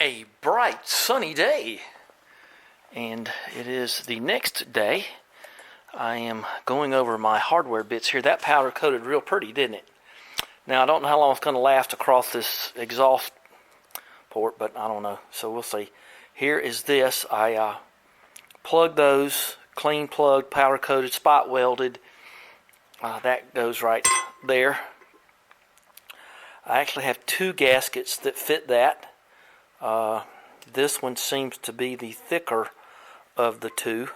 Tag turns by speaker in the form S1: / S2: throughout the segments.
S1: a bright sunny day, and it is the next day. I am going over my hardware bits here. That powder coated real pretty, didn't it? Now I don't know how long it's going to last across this exhaust port, but I don't know, so we'll see. Here is this. I plugged those, clean plugged, powder coated, spot welded. That goes right there. I actually have two gaskets that fit that. This one seems to be the thicker of the two.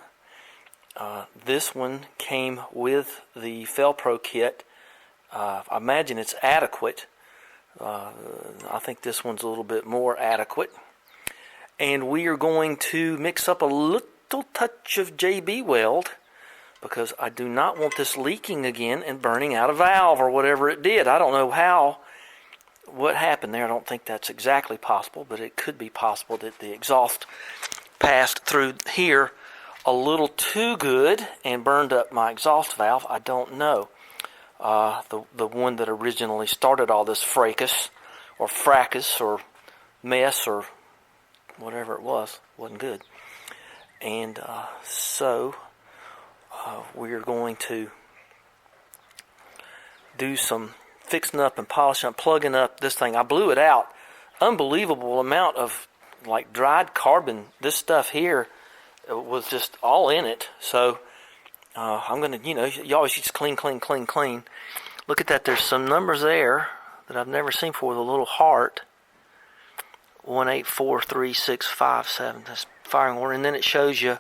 S1: This one came with the Felpro kit. I imagine it's adequate. I think this one's a little bit more adequate. And we are going to mix up a little touch of JB weld, because I do not want this leaking again and burning out a valve or whatever it did. I don't know what happened there. I don't think that's exactly possible, but it could be possible that the exhaust passed through here a little too good and burned up my exhaust valve. I don't know. The one that originally started all this fracas or mess or whatever it was wasn't good. And so we're going to do some fixing up and polishing up, plugging up this thing. I blew it out. Unbelievable amount of like dried carbon. This stuff here was just all in it. So I'm going to, you always just clean. Look at that. There's some numbers there that I've never seen before with a little heart. 1843657. That's firing order. And then it shows you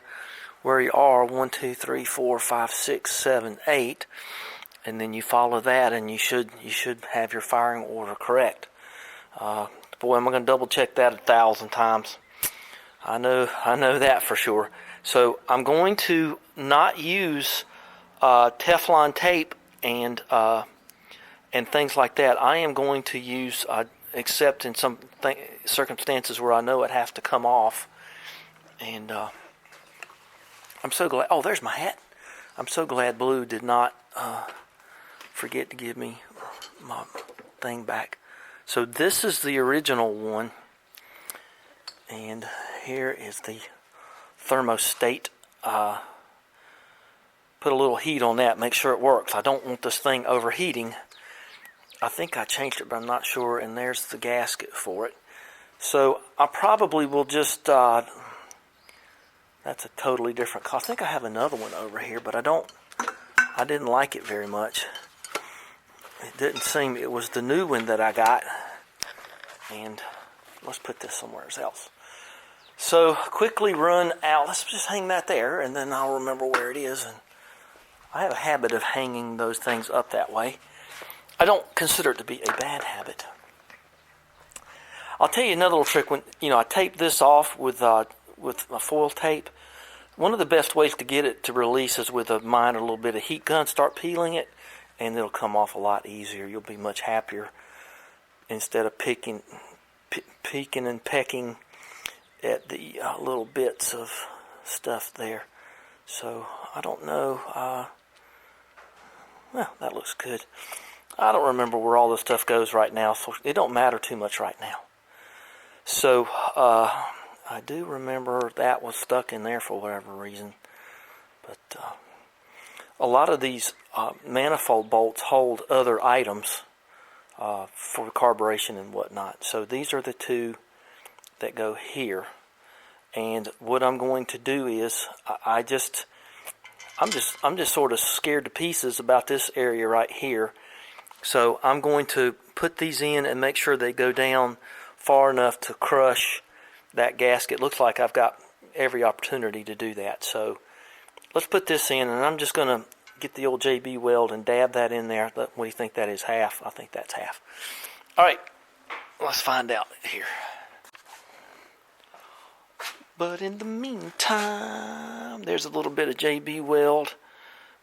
S1: where you are. 1, 2, 3, 4, 5, 6, 7, 8. And then you follow that, and you should have your firing order correct. Boy, am I going to double check that 1,000 times. I know that for sure. So I'm going to not use Teflon tape and things like that. I am going to use, except in some circumstances where I know it has to come off. And I'm so glad. Oh, there's my hat. I'm so glad Blue did not forget to give me my thing back. So this is the original one, and here is the thermostat. Put a little heat on that, make sure it works. I don't want this thing overheating. I think I changed it, but I'm not sure, and there's the gasket for it. So I probably will just, that's a totally different color. I think I have another one over here, but I didn't like it very much. It didn't seem, it was the new one that I got. And let's put this somewhere else. So quickly run out. Let's just hang that there, and then I'll remember where it is. And I have a habit of hanging those things up that way. I don't consider it to be a bad habit. I'll tell you another little trick. When I tape this off with a foil tape, one of the best ways to get it to release is with a minor little bit of heat gun. Start peeling it, and it'll come off a lot easier. You'll be much happier instead of peeking and pecking at the little bits of stuff there. So I don't know. Well, that looks good. I don't remember where all this stuff goes right now, so it don't matter too much right now. So I do remember that was stuck in there for whatever reason. But a lot of these manifold bolts hold other items for carburation and whatnot. So these are the two that go here. And what I'm going to do is I'm just sort of scared to pieces about this area right here. So I'm going to put these in and make sure they go down far enough to crush that gasket. Looks like I've got every opportunity to do that. So let's put this in, and I'm just going to get the old JB weld and dab that in there. What do you think that is? Half? I think that's half. All right, let's find out here. But in the meantime, there's a little bit of JB weld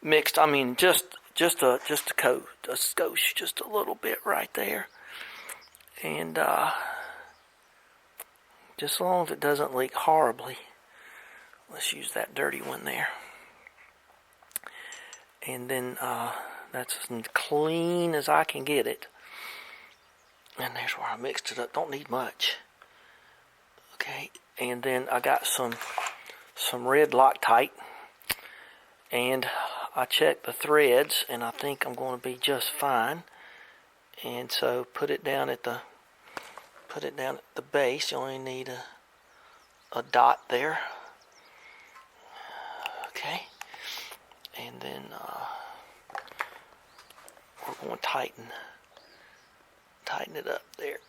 S1: mixed. I mean, just a coat, a skosh, just a little bit right there. And just as long as it doesn't leak horribly. Let's use that dirty one there. And then that's as clean as I can get it. And there's where I mixed it up. Don't need much. Okay, and then I got some red Loctite, and I checked the threads, and I think I'm going to be just fine. And so put it down at the base. You only need a dot there. Okay, and then we're going to tighten it up there.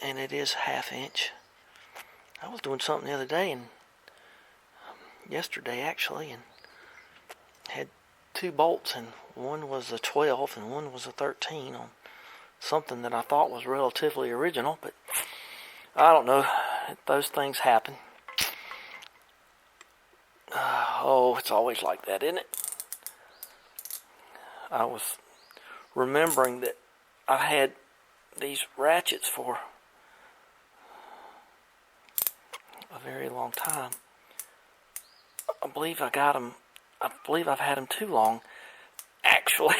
S1: And it is 1/2 inch. I was doing something the other day, and yesterday actually, and had 2 bolts, and one was a 12 and one was a 13 on something that I thought was relatively original, but I don't know. Those things happen. Oh, it's always like that, isn't it? I was remembering that I had these ratchets for a very long time. I believe I got them. I believe I've had them too long. Actually,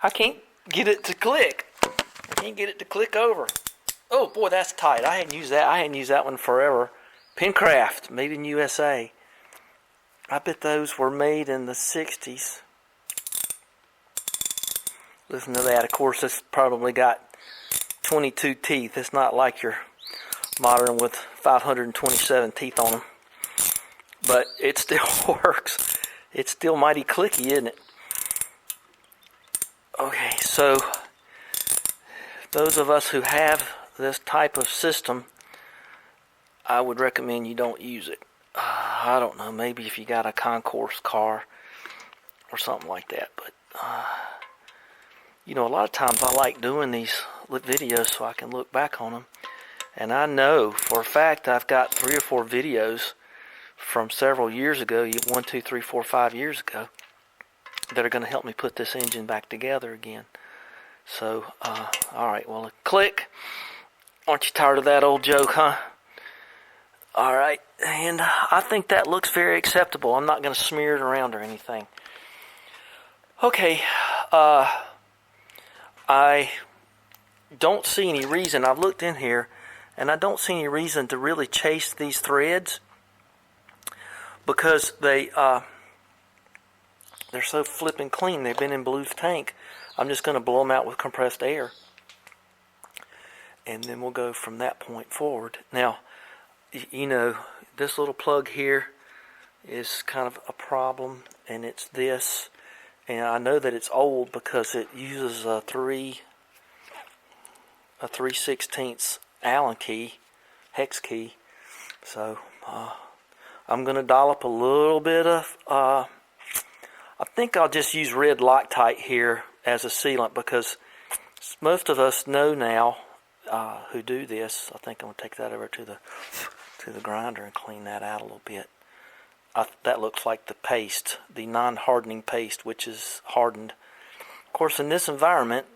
S1: I can't get it to click. I can't get it to click over. Oh boy, that's tight. I hadn't used that one forever. Pencraft, made in USA. I bet those were made in the 60s. Listen to that. Of course, it's probably got 22 teeth. It's not like your modern with 527 teeth on them. But it still works. It's still mighty clicky, isn't it? Okay, so those of us who have this type of system, I would recommend you don't use it. I don't know, maybe if you got a concourse car or something like that. But, you know, a lot of times I like doing these videos so I can look back on them. And I know for a fact I've got 3 or 4 videos from several years ago, 1, 2, 3, 4, 5 years ago, that are going to help me put this engine back together again. So, alright, well, click. Aren't you tired of that old joke, huh? Alright, and I think that looks very acceptable. I'm not going to smear it around or anything. Okay, I don't see any reason. I've looked in here, and I don't see any reason to really chase these threads, because they're so flipping clean. They've been in Blue's tank. I'm just going to blow them out with compressed air, and then we'll go from that point forward. Now, you know, this little plug here is kind of a problem, and it's this, and I know that it's old because it uses a 3/16 Allen key, hex key. So I'm going to dollop a little bit of, I think I'll just use red Loctite here as a sealant, because most of us know now who do this. I think I'm going to take that over to the grinder and clean that out a little bit. That looks like the paste, the non-hardening paste, which is hardened. Of course, in this environment,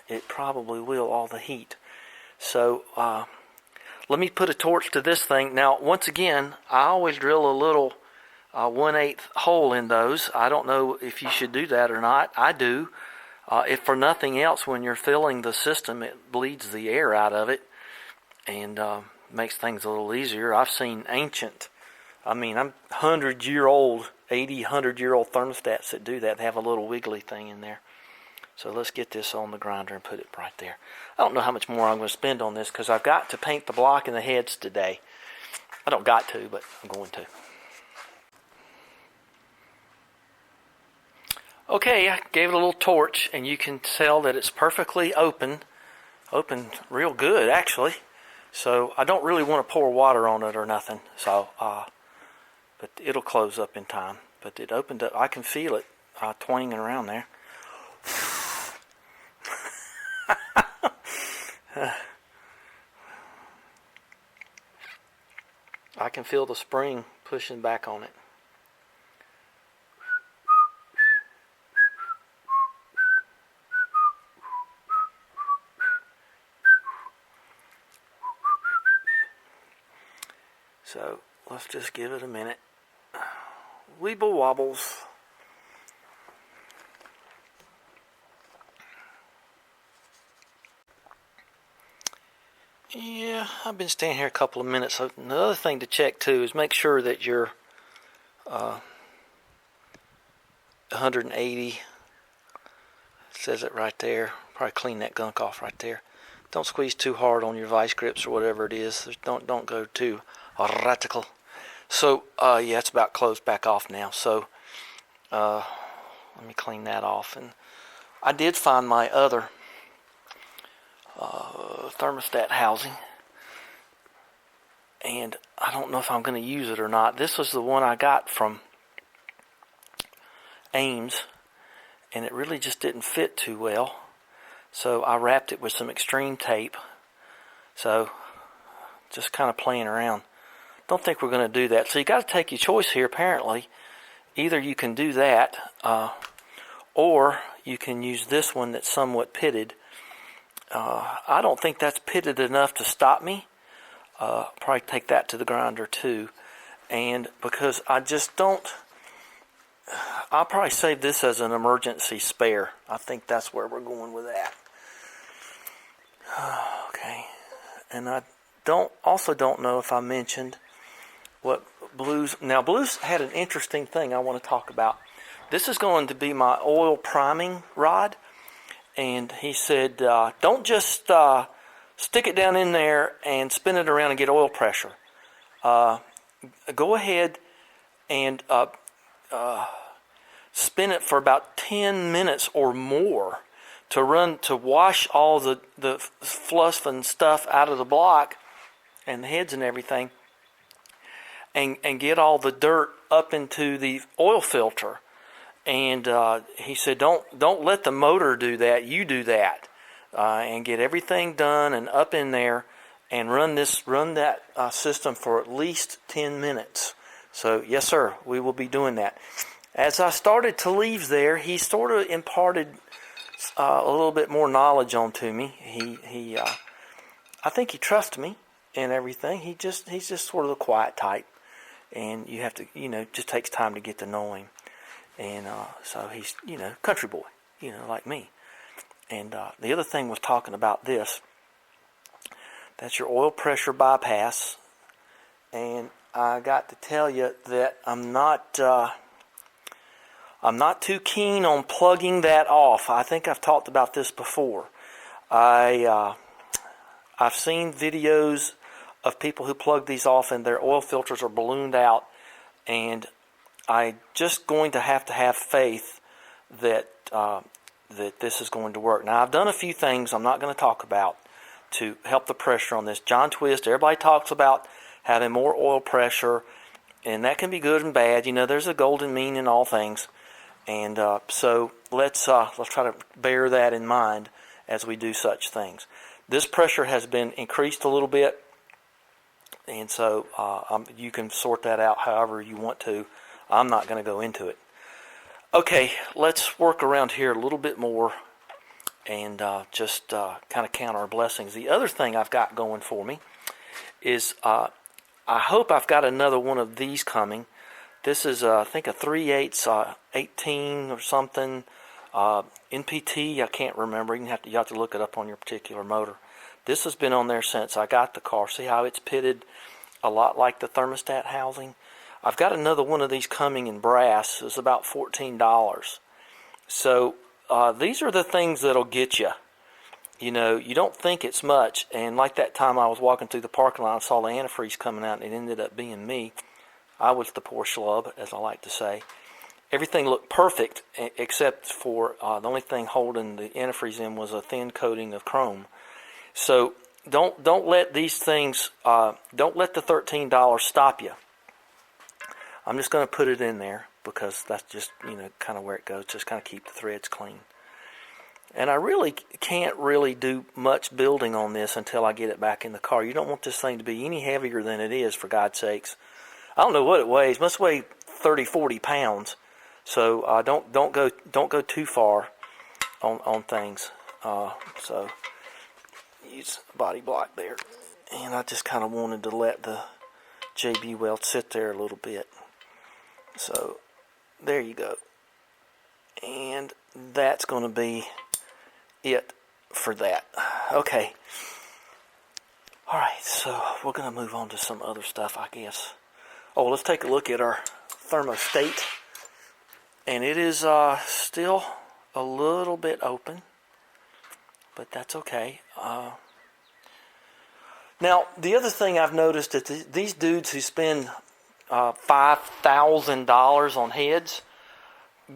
S1: it probably will, all the heat. So let me put a torch to this thing. Now, once again, I always drill a little 1/8 hole in those. I don't know if you should do that or not. I do. If for nothing else, when you're filling the system, it bleeds the air out of it and makes things a little easier. I've seen ancient, I'm 100-year-old, 80, 100-year-old thermostats that do that. They have a little wiggly thing in there. So let's get this on the grinder and put it right there. I don't know how much more I'm going to spend on this, because I've got to paint the block and the heads today. I don't got to, but I'm going to. Okay, I gave it a little torch, and you can tell that it's perfectly open real good, actually. So I don't really want to pour water on it or nothing. So, but it'll close up in time. But it opened up. I can feel it twanging around there. I can feel the spring pushing back on it. So let's just give it a minute. Weeble wobbles. Yeah, I've been standing here a couple of minutes. So another thing to check too is make sure that your 180 says it right there. Probably clean that gunk off right there. Don't squeeze too hard on your vice grips or whatever it is. Don't go too radical. So yeah, it's about closed back off now. So let me clean that off. And I did find my other thermostat housing, and I don't know if I'm going to use it or not. This was the one I got from Ames, and it really just didn't fit too well, so I wrapped it with some extreme tape. So just kind of playing around. Don't think we're going to do that. So you got to take your choice here. Apparently either you can do that or you can use this one that's somewhat pitted. I don't think that's pitted enough to stop me. Probably take that to the grinder too. And because I just don't, I'll probably save this as an emergency spare. I think that's where we're going with that. Okay. And I also don't know if I mentioned what Blues. Now Blues had an interesting thing I want to talk about. This is going to be my oil priming rod. And he said, don't just stick it down in there and spin it around and get oil pressure. Go ahead and spin it for about 10 minutes or more to wash all the fluff and stuff out of the block and the heads and everything, and get all the dirt up into the oil filter. And he said, don't let the motor do that. You do that, and get everything done and up in there, and run that system for at least 10 minutes. So yes, sir, we will be doing that. As I started to leave there, he sort of imparted a little bit more knowledge onto me. He I think he trusts me and everything. He's just sort of the quiet type, and you have to, just takes time to get to know him. And so he's, country boy, like me. And the other thing was talking about this. That's your oil pressure bypass. And I got to tell you that I'm not too keen on plugging that off. I think I've talked about this before. I've seen videos of people who plug these off and their oil filters are ballooned out, and I'm just going to have faith that this is going to work. Now, I've done a few things I'm not going to talk about to help the pressure on this. John Twist, everybody talks about having more oil pressure, and that can be good and bad. There's a golden mean in all things, and so let's try to bear that in mind as we do such things. This pressure has been increased a little bit, and so you can sort that out however you want to. I'm not going to go into it. Okay, let's work around here a little bit more and just kind of count our blessings. The other thing I've got going for me is I hope I've got another one of these coming. This is, I think, a 3/8 18 or something. NPT, I can't remember. You have to look it up on your particular motor. This has been on there since I got the car. See how it's pitted a lot like the thermostat housing? I've got another one of these coming in brass. It's about $14. So these are the things that'll get you. You don't think it's much. And like that time I was walking through the parking lot and saw the antifreeze coming out, and it ended up being me. I was the poor schlub, as I like to say. Everything looked perfect except for the only thing holding the antifreeze in was a thin coating of chrome. So don't let these things, don't let the $13 stop you. I'm just going to put it in there because that's just, kind of where it goes. Just kind of keep the threads clean. And I really can't really do much building on this until I get it back in the car. You don't want this thing to be any heavier than it is, for God's sakes. I don't know what it weighs. It must weigh 30, 40 pounds. So don't go too far on things. So use body block there. And I just kind of wanted to let the JB weld sit there a little bit. So there you go. And that's going to be it for that. Okay. Alright, so we're going to move on to some other stuff, I guess. Oh, let's take a look at our thermostat. And it is still a little bit open, but that's okay. Now, the other thing I've noticed is that these dudes who spend $5,000 on heads,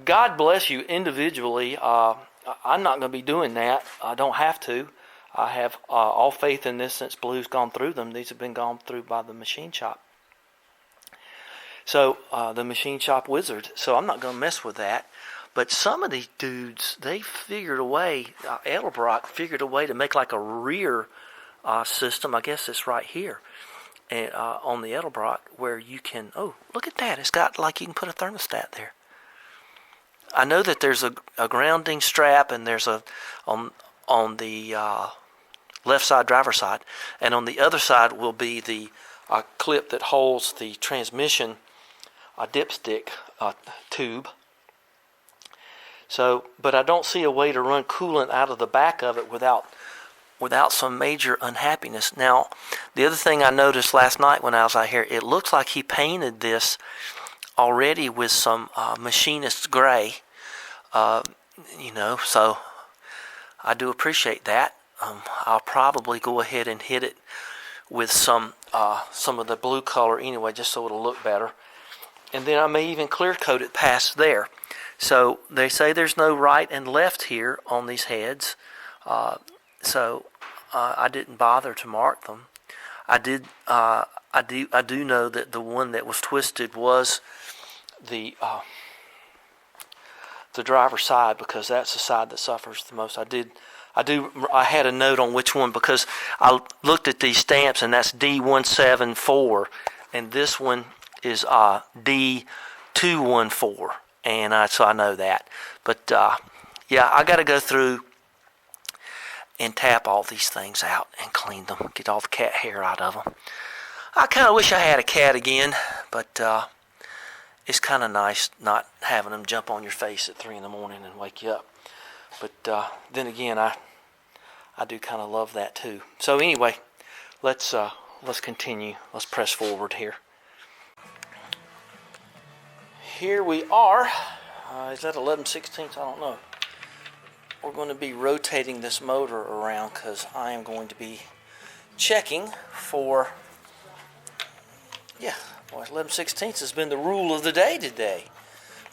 S1: God bless you individually. I'm not going to be doing that. I don't have to. I have all faith in this since Blue's gone through them. These have been gone through by the machine shop. So, the machine shop wizard. So I'm not going to mess with that. But some of these dudes, they figured a way, Edelbrock figured a way to make like a rear system. I guess it's right here and, on the Edelbrock where you can, oh, look at that. It's got like you can put a thermostat there. I know that there's a grounding strap and there's a, on the left side, driver's side, and on the other side will be the clip that holds the transmission dipstick tube. So, but I don't see a way to run coolant out of the back of it without some major unhappiness. Now, the other thing I noticed last night when I was out here, it looks like he painted this already with some machinist's gray. So I do appreciate that. I'll probably go ahead and hit it with some of the blue color anyway, just so it'll look better. And then I may even clear coat it past there. So they say there's no right and left here on these heads. So I didn't bother to mark them. I do know that the one that was twisted was the driver's side, because that's the side that suffers the most. I had a note on which one because I looked at these stamps and that's D174 and this one is D214, and so I know that. But yeah, I got to go through and tap all these things out and clean them, get all the cat hair out of them. I kind of wish I had a cat again, but it's kind of nice not having them jump on your face at 3 in the morning and wake you up. But then again, I do kind of love that too. So anyway, let's continue. Let's press forward here. Here we are. Is that 11/16? I don't know. We're going to be rotating this motor around because I am going to be checking for, yeah, well, 11/16 has been the rule of the day today.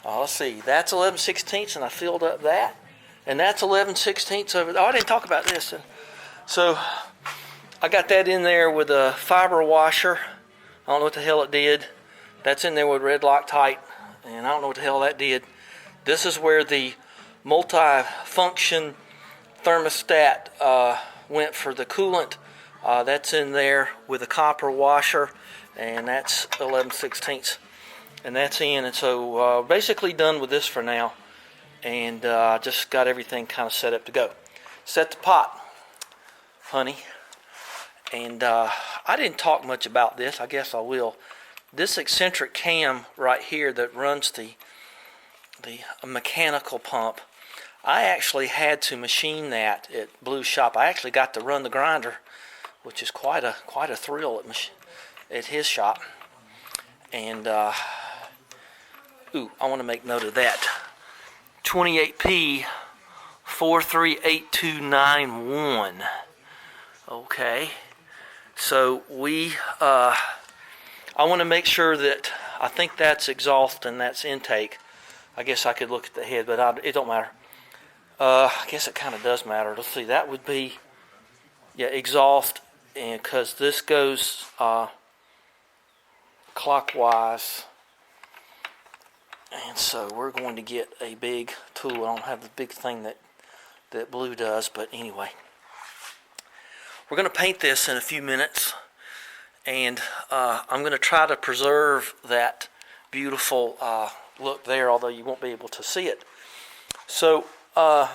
S1: Let's see, that's 11/16 and I filled up that. And that's 11/16 of it. Oh, I didn't talk about this. So I got that in there with a fiber washer. I don't know what the hell it did. That's in there with red Loctite, and I don't know what the hell that did. This is where the multi-function thermostat went for the coolant. That's in there with a copper washer, and that's 11/16. And that's in, and so basically done with this for now. And just got everything kind of set up to go. Set the pot, honey. And I didn't talk much about this. I guess I will. This eccentric cam right here that runs the mechanical pump, I actually had to machine that at Blue's shop. I actually got to run the grinder, which is quite a thrill at his shop. And I want to make note of that. 28P 438291. Okay, so I want to make sure that I think that's exhaust and that's intake. I guess I could look at the head, but it don't matter. I guess it kind of does matter. Let's see, that would be, yeah, exhaust, and because this goes clockwise. And so we're going to get a big tool. I don't have the big thing that Blue does, but anyway. We're going to paint this in a few minutes, and I'm going to try to preserve that beautiful look there, although you won't be able to see it. So I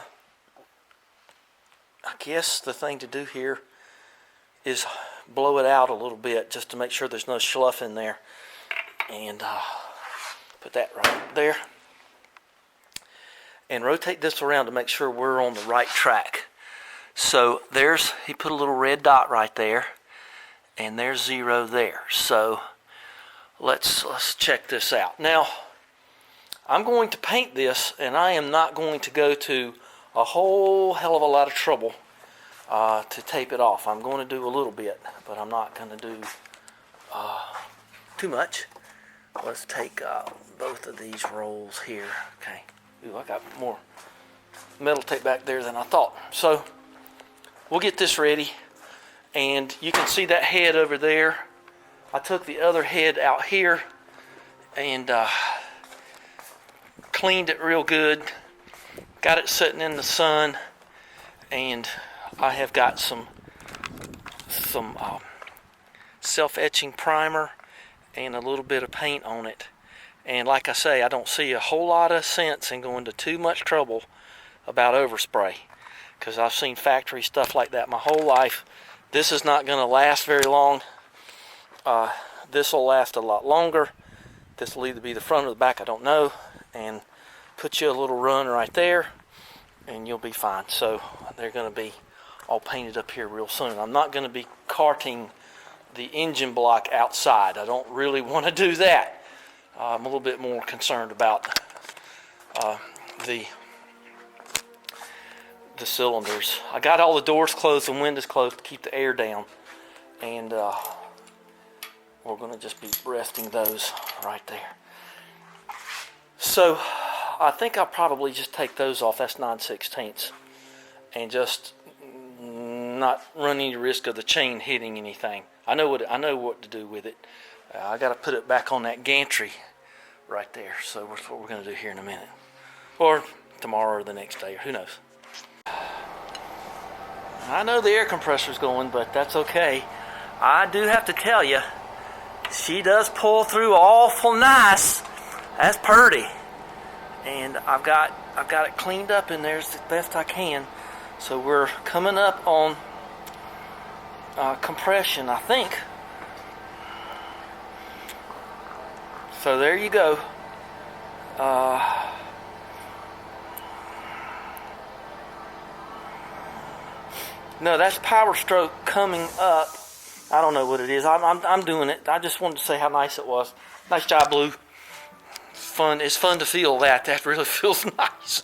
S1: guess the thing to do here is blow it out a little bit just to make sure there's no schluff in there. And put that right there. And rotate this around to make sure we're on the right track. So he put a little red dot right there. and there's 0 there. So let's check this out. Now, I'm going to paint this, and I am not going to go to a whole hell of a lot of trouble to tape it off. I'm going to do a little bit, but I'm not going to do too much. Let's take both of these rolls here. Okay. Ooh, I got more metal tape back there than I thought. So we'll get this ready, and you can see that head over there. I took the other head out here and cleaned it real good. Got it sitting in the sun, and I have got some self-etching primer and a little bit of paint on it. And like I say, I don't see a whole lot of sense in going to too much trouble about overspray, because I've seen factory stuff like that my whole life. This is not going to last very long. This will last a lot longer. This will either be the front or the back, I don't know. And put you a little run right there, and you'll be fine. So they're going to be all painted up here real soon. I'm not going to be carting the engine block outside. I don't really want to do that. I'm a little bit more concerned about the cylinders. I got all the doors closed and windows closed to keep the air down, and we're going to just be resting those right there. So I think I'll probably just take those off. That's 9/16, and just not run any risk of the chain hitting anything. I know what to do with it. I got to put it back on that gantry right there. So that's what we're going to do here in a minute, or tomorrow, or the next day, or who knows. I know the air compressor's going, but that's okay. I do have to tell you, she does pull through awful nice. That's purty. And I've got it cleaned up in there as best I can. So we're coming up on compression, I think. So there you go. No, that's Power Stroke coming up. I don't know what it is. I'm doing it. I just wanted to say how nice it was. Nice job, Blue. It's fun to feel that. That really feels nice.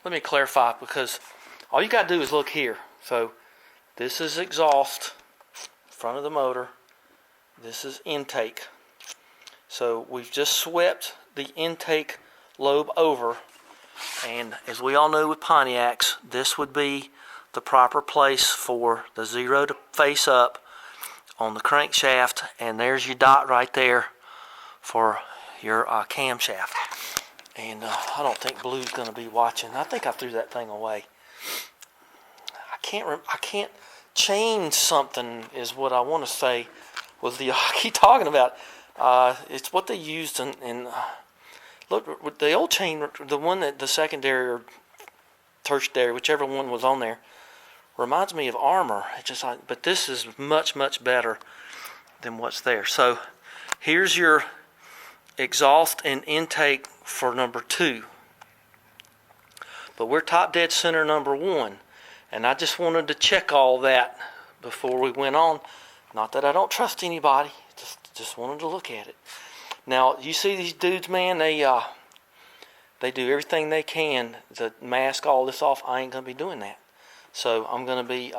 S1: Let me clarify, because all you got to do is look here. So this is exhaust, front of the motor. This is intake. So we've just swept the intake lobe over. And as we all know with Pontiacs, this would be the proper place for the 0 to face up on the crankshaft. And there's your dot right there for your camshaft. And I don't think Blue's going to be watching. I think I threw that thing away. I can't change something is what I want to say. Was the I keep talking about? It's what they used in look, with the old chain, the one that the secondary or tertiary, whichever one was on there, reminds me of Armor. It's just like, but this is much better than what's there. So here's your exhaust and intake for number 2. But we're top dead center number 1. And I just wanted to check all that before we went on. Not that I don't trust anybody, just wanted to look at it. Now, you see these dudes, man, they do everything they can to mask all this off. I ain't going to be doing that. So I'm going to be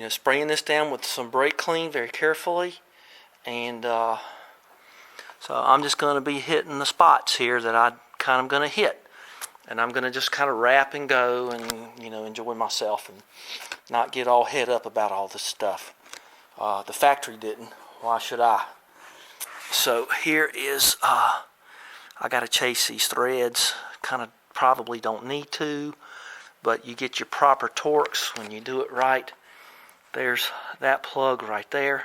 S1: spraying this down with some brake clean very carefully. And so I'm just going to be hitting the spots here that I kind of going to hit. And I'm going to just kind of wrap and go and, enjoy myself and not get all head up about all this stuff. The factory didn't. Why should I? So here is, I got to chase these threads. Kind of probably don't need to, but you get your proper torques when you do it right. There's that plug right there.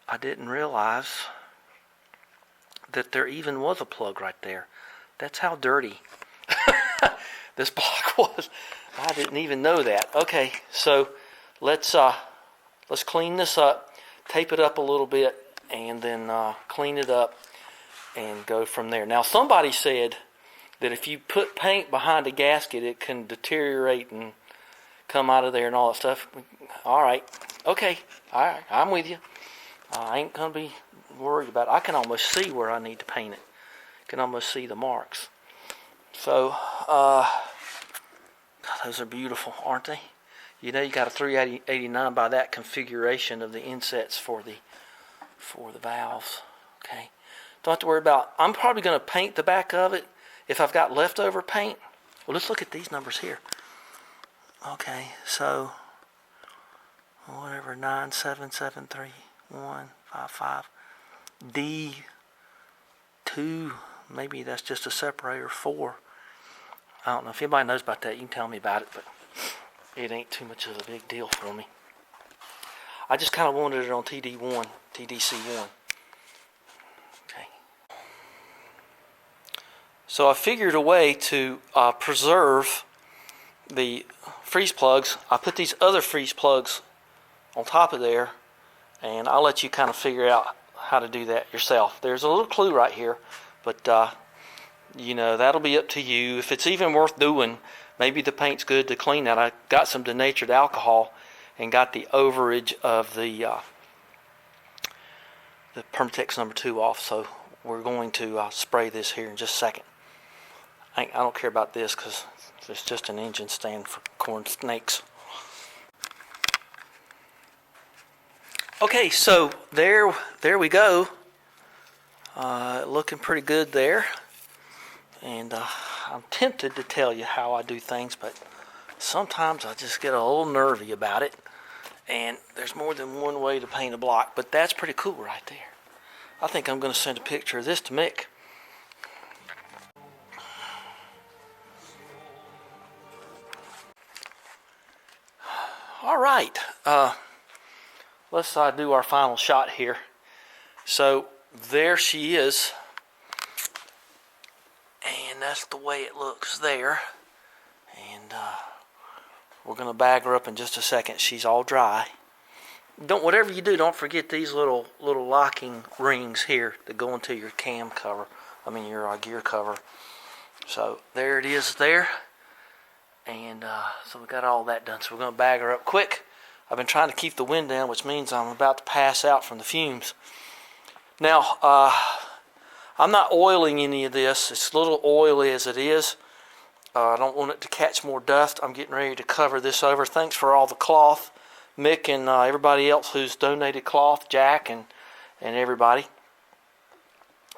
S1: I didn't realize that there even was a plug right there. That's how dirty this block was. I didn't even know that. Okay, so let's clean this up, tape it up a little bit, and then clean it up and go from there. Now, somebody said that if you put paint behind a gasket, it can deteriorate and come out of there and all that stuff. All right, okay, all right, I'm with you. I ain't gonna be worried about it. I can almost see where I need to paint it. Can almost see the marks. So, those are beautiful, aren't they? You know, you got a 389 by that configuration of the insets for the valves. Okay, don't have to worry about. I'm probably going to paint the back of it if I've got leftover paint. Well, let's look at these numbers here. Okay, so whatever 9773155 D2. Maybe that's just a separator 4. I don't know. If anybody knows about that, you can tell me about it, but it ain't too much of a big deal for me. I just kind of wanted it on TD1, TDC1. Okay. So I figured a way to preserve the freeze plugs. I put these other freeze plugs on top of there, and I'll let you kind of figure out how to do that yourself. There's a little clue right here, but you know, that'll be up to you. If it's even worth doing, maybe the paint's good to clean that. I got some denatured alcohol and got the overage of the Permatex number 2 off, so we're going to spray this here in just a second. I don't care about this because it's just an engine stand for corn snakes. Okay, so there we go. Looking pretty good there. And I'm tempted to tell you how I do things, but sometimes I just get a little nervy about it. And there's more than one way to paint a block, but that's pretty cool right there. I think I'm going to send a picture of this to Mick. All right, let's do our final shot here. So there she is. And that's the way it looks there. And we're going to bag her up in just a second. She's all dry. Whatever you do, don't forget these little locking rings here that go into your cam cover. Your gear cover. So there it is there. And so we got all that done. So we're going to bag her up quick. I've been trying to keep the wind down, which means I'm about to pass out from the fumes. Now, I'm not oiling any of this. It's a little oily as it is. I don't want it to catch more dust. I'm getting ready to cover this over. Thanks for all the cloth, Mick, and everybody else who's donated cloth, Jack and everybody.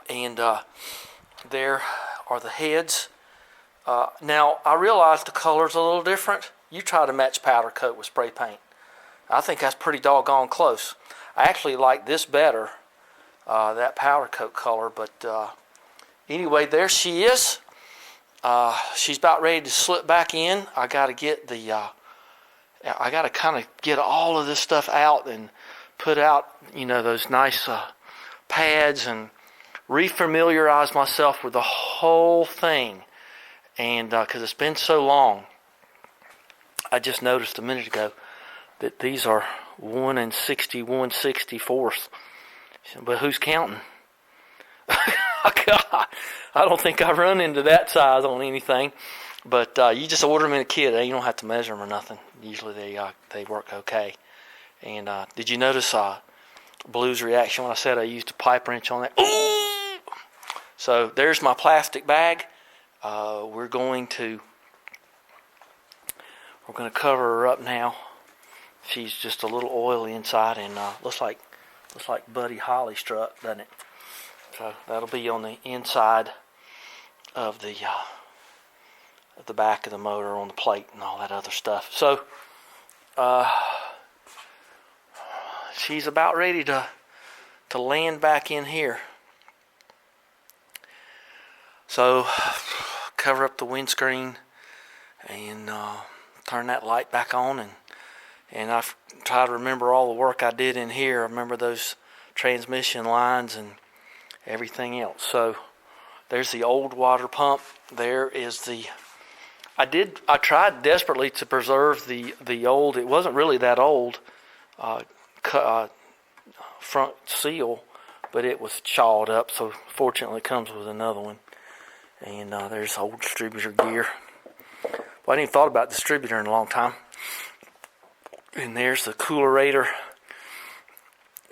S1: And there are the heads. Now, I realize the color's a little different. You try to match powder coat with spray paint. I think that's pretty doggone close. I actually like this better. That powder coat color, but anyway, there she is. She's about ready to slip back in. I got to get I got to kind of get all of this stuff out and put out, those nice pads and refamiliarize myself with the whole thing. And because it's been so long, I just noticed a minute ago that these are 1 61/64. But who's counting? God, I don't think I've run into that size on anything. But you just order them in a kit. You don't have to measure them or nothing. Usually they work okay. And did you notice Blue's reaction when I said I used a pipe wrench on that? Ooh! So there's my plastic bag. We're going to cover her up now. She's just a little oily inside and looks like Buddy Holly struck, doesn't it? So that'll be on the inside of the back of the motor on the plate and all that other stuff. So she's about ready to land back in here. So cover up the windscreen and turn that light back on, and I've tried to remember all the work I did in here. I remember those transmission lines and everything else. So there's the old water pump. There is I tried desperately to preserve the old, it wasn't really that old, front seal, but it was chawed up, so fortunately it comes with another one. And there's old distributor gear. Well, I hadn't even thought about distributor in a long time. And there's the coolerator.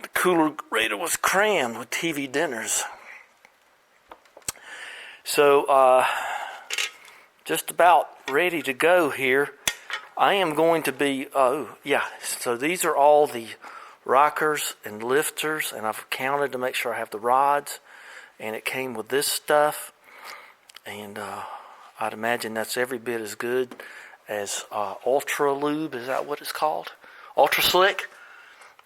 S1: The coolerator was crammed with TV dinners. So, just about ready to go here. I am going to be, so these are all the rockers and lifters, and I've counted to make sure I have the rods, and it came with this stuff, and I'd imagine that's every bit as good as Ultra Lube. Is that what it's called? Ultra Slick.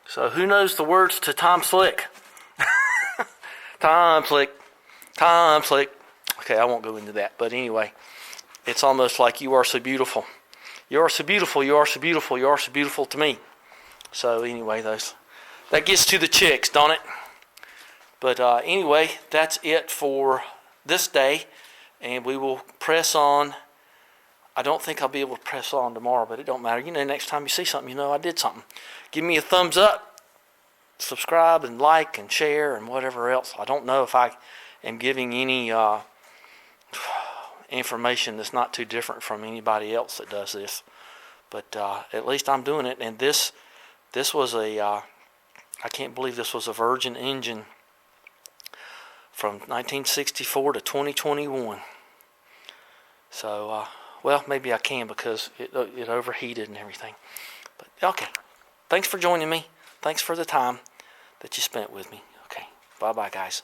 S1: So who knows the words to Tom Slick? Tom Slick. Tom Slick. Okay, I won't go into that. But anyway, it's almost like you are so beautiful. You are so beautiful. You are so beautiful. You are so beautiful to me. So anyway, that gets to the chicks, don't it? But anyway, that's it for this day. And we will press on. I don't think I'll be able to press on tomorrow, but it don't matter. Next time you see something, I did something. Give me a thumbs up, subscribe, and like, and share, and whatever else. I don't know if I am giving any information that's not too different from anybody else that does this. But at least I'm doing it. And this was I can't believe this was a Virgin engine from 1964 to 2021. So, well, maybe I can because it overheated and everything. But okay, thanks for joining me. Thanks for the time that you spent with me. Okay, bye-bye, guys.